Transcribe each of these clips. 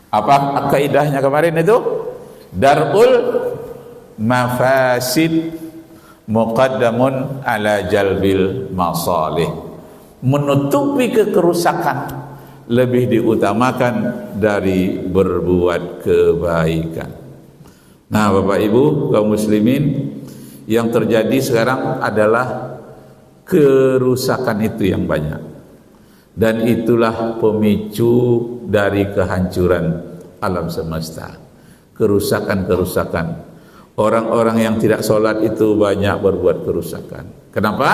Apa kaidahnya kemarin itu? Darul mafasid muqaddamun ala jalbil masalih. Menutupi kerusakan lebih diutamakan dari berbuat kebaikan. Nah, Bapak Ibu kaum muslimin, yang terjadi sekarang adalah kerusakan itu yang banyak. Dan itulah pemicu dari kehancuran alam semesta. Kerusakan-kerusakan. Orang-orang yang tidak sholat itu banyak berbuat kerusakan. Kenapa?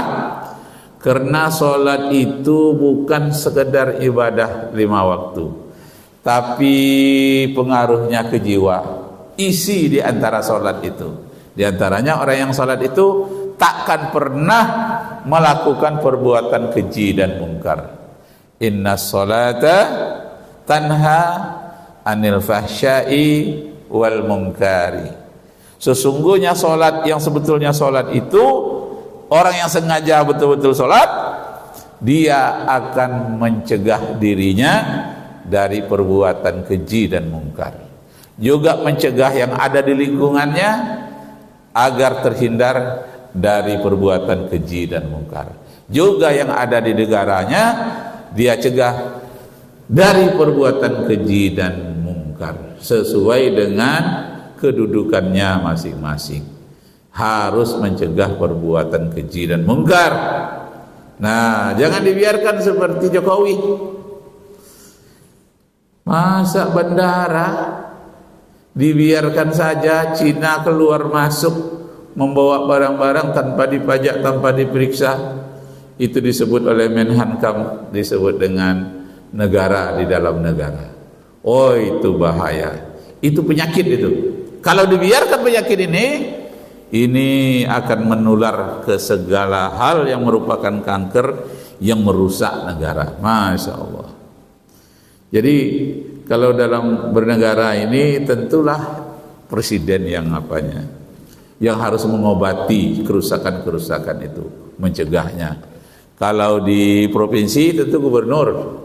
Karena sholat itu bukan sekedar ibadah 5 waktu, tapi pengaruhnya ke jiwa. Isi di antara sholat itu, di antaranya orang yang sholat itu takkan pernah melakukan perbuatan keji dan mungkar. Inna sholata tanha anil fahsyai wal munkari. Sesungguhnya sholat yang sebetulnya sholat itu, orang yang sengaja betul-betul sholat, dia akan mencegah dirinya dari perbuatan keji dan mungkar. Juga mencegah yang ada di lingkungannya agar terhindar dari perbuatan keji dan mungkar. Juga yang ada di negaranya, dia cegah dari perbuatan keji dan mungkar sesuai dengan kedudukannya masing-masing. Harus mencegah perbuatan keji dan mungkar. Nah, jangan dibiarkan seperti Jokowi. Masa bandara dibiarkan saja Cina keluar masuk membawa barang-barang tanpa dipajak, tanpa diperiksa. Itu disebut oleh Menhankam, disebut dengan negara di dalam negara. Oh, itu bahaya. Itu penyakit itu. Kalau dibiarkan penyakit ini akan menular ke segala hal yang merupakan kanker yang merusak negara. Masya Allah. Jadi kalau dalam bernegara ini tentulah presiden yang harus mengobati kerusakan-kerusakan itu, mencegahnya. Kalau di provinsi tentu gubernur.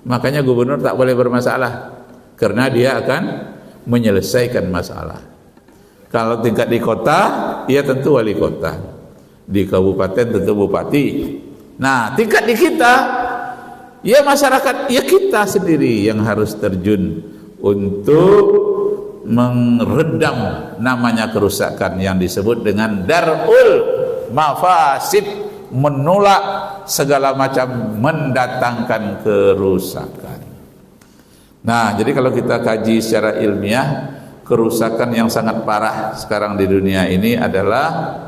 Makanya gubernur tak boleh bermasalah karena dia akan menyelesaikan masalah. Kalau tingkat di kota, ya tentu wali kota. Di kabupaten tentu bupati. Nah, tingkat di kita, ya masyarakat, ya kita sendiri yang harus terjun untuk meredam namanya kerusakan yang disebut dengan darul mafasid, menolak segala macam mendatangkan kerusakan. Nah, jadi kalau kita kaji secara ilmiah, kerusakan yang sangat parah sekarang di dunia ini adalah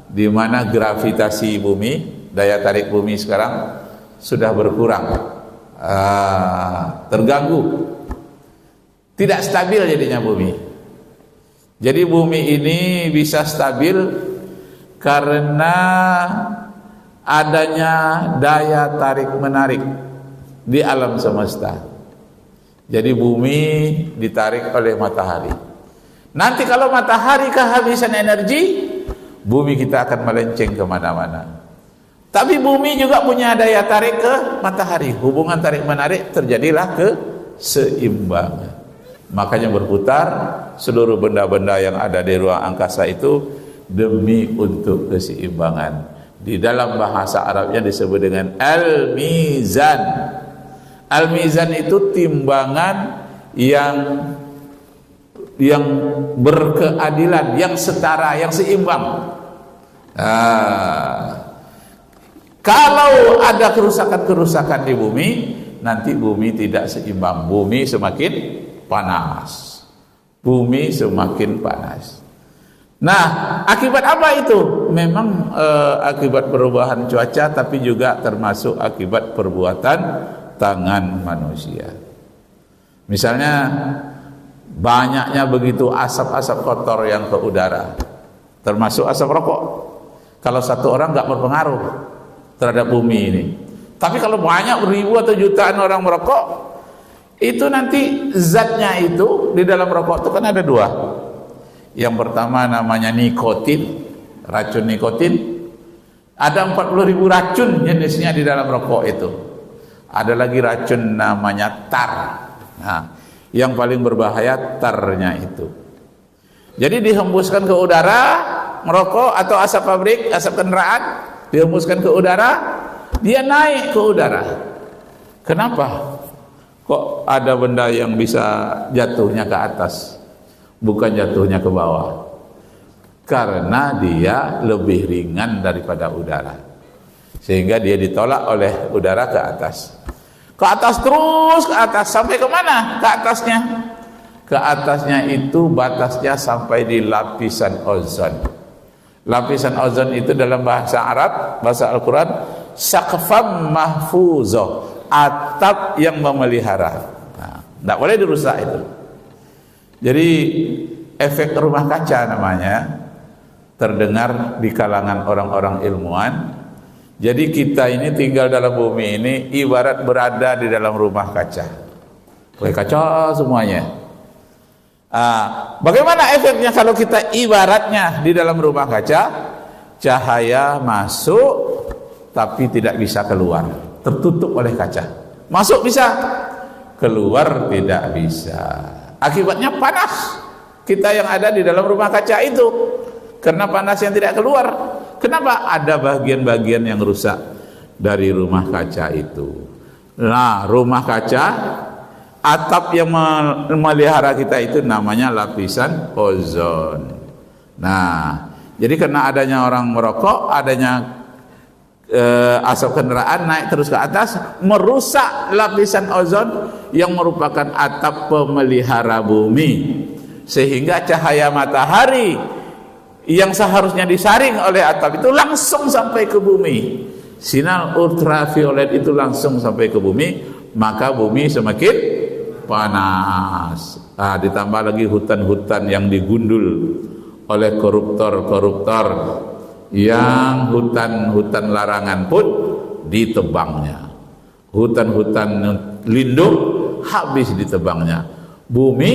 di mana gravitasi bumi, daya tarik bumi sekarang sudah berkurang, terganggu, tidak stabil jadinya bumi. Jadi bumi ini bisa stabil karena adanya daya tarik menarik di alam semesta. Jadi bumi ditarik oleh matahari. Nanti kalau matahari kehabisan energi, bumi kita akan melenceng kemana-mana. Tapi bumi juga punya daya tarik ke matahari. Hubungan tarik menarik terjadilah keseimbangan. Makanya berputar seluruh benda-benda yang ada di ruang angkasa itu demi untuk keseimbangan. Di dalam bahasa Arabnya disebut dengan al-mizan. Al-mizan itu timbangan yang berkeadilan, yang setara, yang seimbang. Kalau ada kerusakan-kerusakan di bumi, nanti bumi tidak seimbang. Bumi semakin panas. Bumi semakin panas. Nah, akibat apa itu? Memang akibat perubahan cuaca, tapi juga termasuk akibat perbuatan tangan manusia. Misalnya banyaknya begitu asap-asap kotor yang ke udara, termasuk asap rokok. Kalau satu orang nggak berpengaruh terhadap bumi ini, tapi kalau banyak ribu atau jutaan orang merokok, itu nanti zatnya itu di dalam rokok itu kan ada dua. Yang pertama namanya nikotin, racun nikotin. Ada 40.000 racun jenisnya di dalam rokok itu. Ada lagi racun namanya tar. Nah, Yang paling berbahaya tarnya itu. Jadi dihembuskan ke udara, merokok atau asap pabrik, asap kendaraan, dihembuskan ke udara, dia naik ke udara. Kenapa? Kok ada benda yang bisa jatuhnya ke atas, bukan jatuhnya ke bawah? Karena dia lebih ringan daripada udara, sehingga dia ditolak oleh udara ke atas. Ke atas terus, ke atas, sampai kemana? Ke atasnya. Ke atasnya itu batasnya sampai di lapisan ozon. Lapisan ozon itu dalam bahasa Arab, bahasa Al-Quran, saqfam mahfuzoh, atap yang memelihara. Nah, tidak boleh dirusak itu. Jadi efek rumah kaca namanya, terdengar di kalangan orang-orang ilmuwan. Jadi kita ini tinggal dalam bumi ini ibarat berada di dalam rumah kaca. Pakai kaca semuanya. Bagaimana efeknya kalau kita ibaratnya di dalam rumah kaca? Cahaya masuk tapi tidak bisa keluar, tertutup oleh kaca. Masuk bisa, keluar tidak bisa. Akibatnya panas kita yang ada di dalam rumah kaca itu, karena panas yang tidak keluar. Kenapa? Ada bagian-bagian yang rusak dari rumah kaca itu. Nah, rumah kaca, atap yang memelihara kita itu namanya lapisan ozon. Nah, jadi karena adanya orang merokok, adanya asap kendaraan naik terus ke atas, merusak lapisan ozon yang merupakan atap pemelihara bumi, sehingga cahaya matahari yang seharusnya disaring oleh atap itu langsung sampai ke bumi. Sinar ultraviolet itu langsung sampai ke bumi, maka bumi semakin panas. Ditambah lagi hutan-hutan yang digundul oleh koruptor-koruptor, yang hutan-hutan larangan pun ditebangnya, hutan-hutan lindung habis ditebangnya, bumi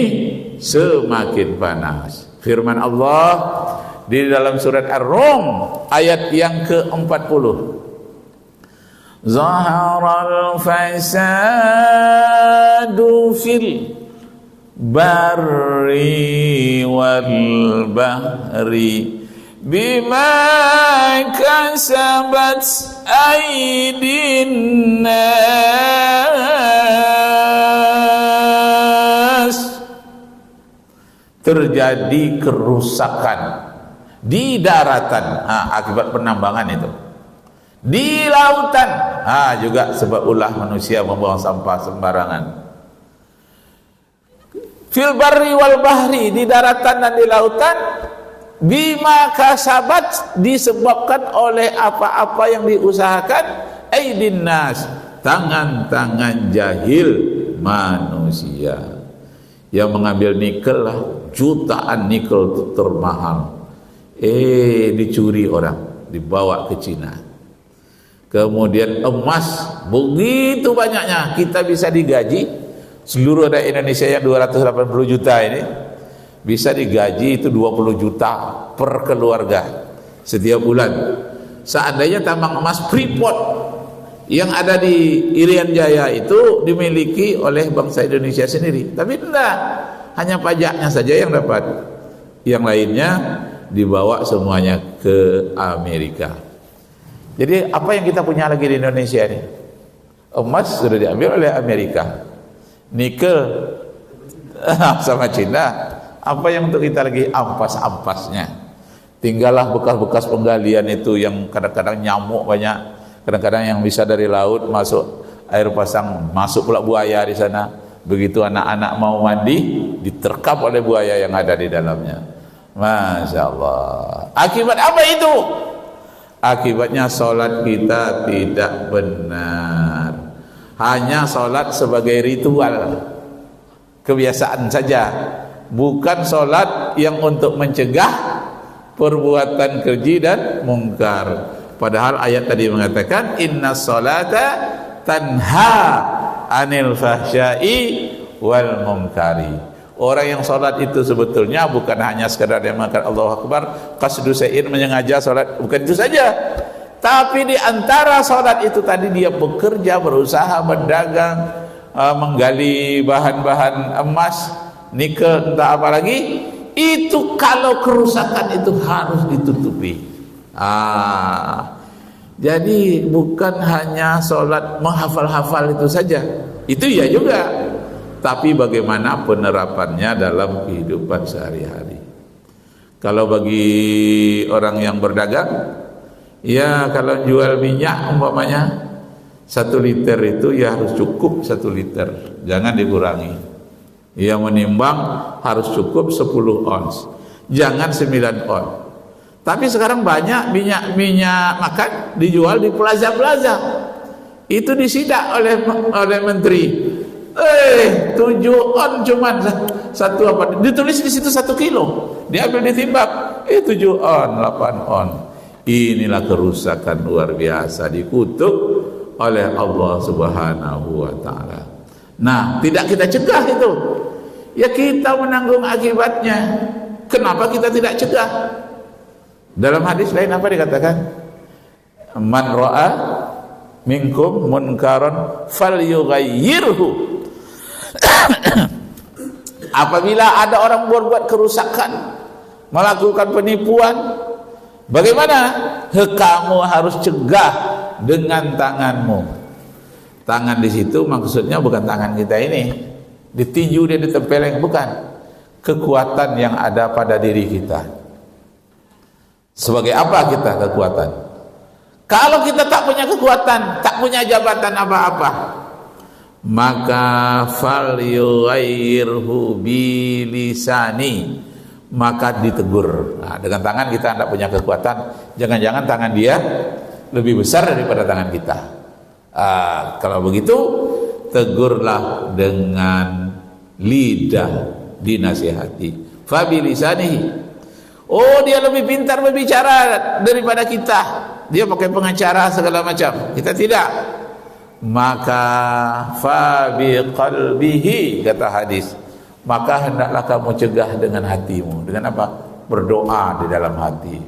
semakin panas. Firman Allah di dalam surat Ar-Rum ayat yang ke-40, Zaharal fasadu fil barri wal bahri bima kasabat aydin nas. Terjadi kerusakan di daratan, akibat penambangan itu. Di lautan, juga sebab ulah manusia membuang sampah sembarangan. Fil barri wal bahri, di daratan dan di lautan, bima kasabat, disebabkan oleh apa-apa yang diusahakan aydin nas, tangan-tangan jahil manusia, yang mengambil nikel lah, jutaan nikel termahal, dicuri orang, dibawa ke Cina. Kemudian emas begitu banyaknya, kita bisa digaji, seluruh rakyat Indonesia yang 280 juta ini bisa digaji itu 20 juta per keluarga setiap bulan. Seandainya tambang emas Freeport yang ada di Irian Jaya itu dimiliki oleh bangsa Indonesia sendiri, tapi tidak, hanya pajaknya saja yang dapat, yang lainnya dibawa semuanya ke Amerika. Jadi apa yang kita punya lagi di Indonesia ini? Emas sudah diambil oleh Amerika, nikel sama Cina. Apa yang untuk kita lagi? Ampas-ampasnya. Tinggallah bekas-bekas penggalian itu yang kadang-kadang nyamuk banyak, kadang-kadang yang bisa dari laut masuk air pasang, masuk pula buaya di sana. Begitu anak-anak mau mandi, diterkap oleh buaya yang ada di dalamnya. Masya Allah. Akibat apa itu? Akibatnya solat kita tidak benar, hanya solat sebagai ritual, kebiasaan saja, bukan solat yang untuk mencegah perbuatan keji dan mungkar. Padahal ayat tadi mengatakan inna solata tanha anil fahsyai wal munkari. Orang yang sholat itu sebetulnya bukan hanya sekadar dia mengatakan Allahu Akbar, qasdu syai'in, menyengaja sholat, bukan itu saja. Tapi di antara sholat itu tadi dia bekerja, berusaha, berdagang, menggali bahan-bahan emas, nikel, entah apa lagi, itu kalau kerusakan itu harus ditutupi. Jadi bukan hanya sholat menghafal-hafal itu saja, itu ya juga, tapi bagaimana penerapannya dalam kehidupan sehari-hari. Kalau bagi orang yang berdagang, ya kalau jual minyak umpamanya 1 liter itu ya harus cukup 1 liter, jangan dikurangi. Yang menimbang harus cukup 10 ons, jangan 9 ons. Tapi sekarang banyak minyak makan dijual di plaza-plaza. Itu disidak oleh menteri. 7 on cuman satu apa? Ditulis di situ 1 kilo. Diambil ditimbang, 7 on, 8 on. Inilah kerusakan luar biasa dikutuk oleh Allah Subhanahu wa taala. Nah, tidak kita cegah itu. Ya kita menanggung akibatnya. Kenapa kita tidak cegah? Dalam hadis lain apa dikatakan? Man ra'a minkum munkaran falyughayyirhu. Apabila ada orang berbuat kerusakan, melakukan penipuan, bagaimana? Kamu harus cegah dengan tanganmu. Tangan di situ maksudnya bukan tangan kita ini ditinju dia ditempeleng, bukan. Kekuatan yang ada pada diri kita. Sebagai apa kita kekuatan? Kalau kita tak punya kekuatan, tak punya jabatan apa-apa, maka falyughayyirhu bilisani, maka ditegur. Nah, dengan tangan kita tidak punya kekuatan, jangan-jangan tangan dia lebih besar daripada tangan kita. Kalau begitu, tegurlah dengan lidah, dinasihati. Fabilisanihi. Oh, dia lebih pintar berbicara daripada kita, dia pakai pengacara segala macam, kita tidak. Maka fabiqalbihi, kata hadis, maka hendaklah kamu cegah dengan hatimu. Dengan apa? Berdoa di dalam hati.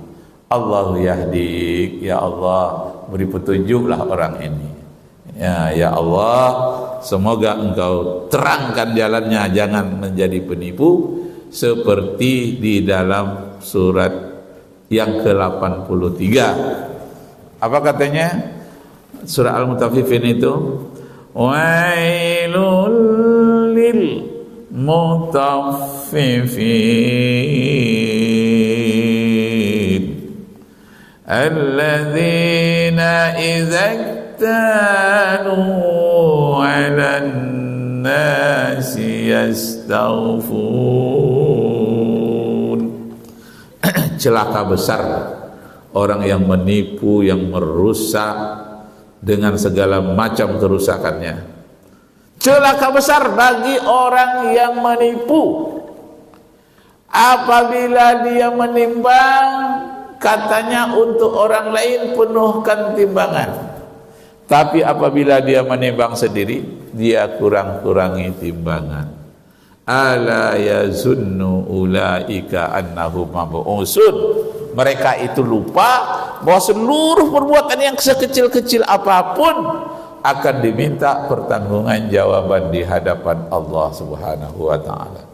Allahu yahdik, ya Allah beri petunjuklah orang ini. Ya Allah, semoga engkau terangkan jalannya, jangan menjadi penipu, seperti di dalam surat yang ke-83. Apa katanya? Surah Al-Mutaffifin itu, wailul lil mutaffifin alladzina idza iktalu 'alan nasi yastaghfun. Celaka besar orang yang menipu, yang merusak dengan segala macam kerusakannya. Celaka besar bagi orang yang menipu. Apabila dia menimbang, katanya untuk orang lain penuhkan timbangan. Tapi apabila dia menimbang sendiri, dia kurang-kurangi timbangan. Ala yazunnu ulaika annahum mab'usun. Mereka itu lupa bahwa seluruh perbuatan yang sekecil-kecil apapun akan diminta pertanggungan jawaban di hadapan Allah Subhanahu wa taala.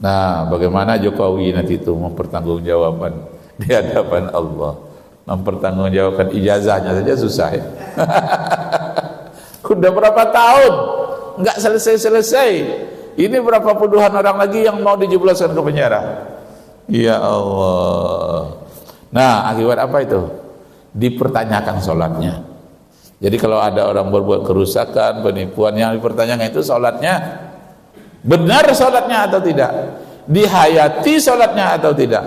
Nah, bagaimana Jokowi nanti itu mempertanggungjawabkan di hadapan Allah? Mempertanggungjawabkan ijazahnya saja susah ya. Udah berapa tahun enggak selesai-selesai. Ini berapa puluhan orang lagi yang mau dijebloskan ke penjara. Ya Allah. Nah, akibat apa itu? Dipertanyakan sholatnya. Jadi kalau ada orang berbuat kerusakan, penipuan, yang dipertanyakan itu sholatnya, benar sholatnya atau tidak, dihayati sholatnya atau tidak.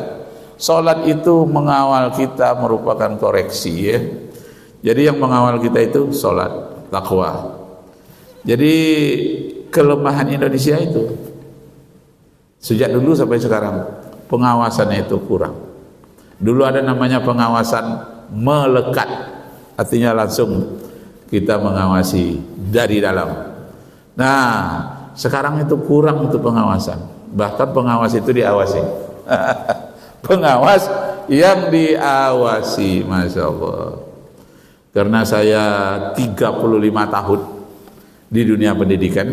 Sholat itu mengawal kita, merupakan koreksi ya. Jadi yang mengawal kita itu sholat, takwa. Jadi kelemahan Indonesia itu sejak dulu sampai sekarang, pengawasannya itu kurang. Dulu ada namanya pengawasan melekat, artinya langsung kita mengawasi dari dalam. Nah, sekarang itu kurang itu pengawasan. Bahkan pengawas itu diawasi. Pengawas yang diawasi, Masya Allah. Karena saya 35 tahun di dunia pendidikan.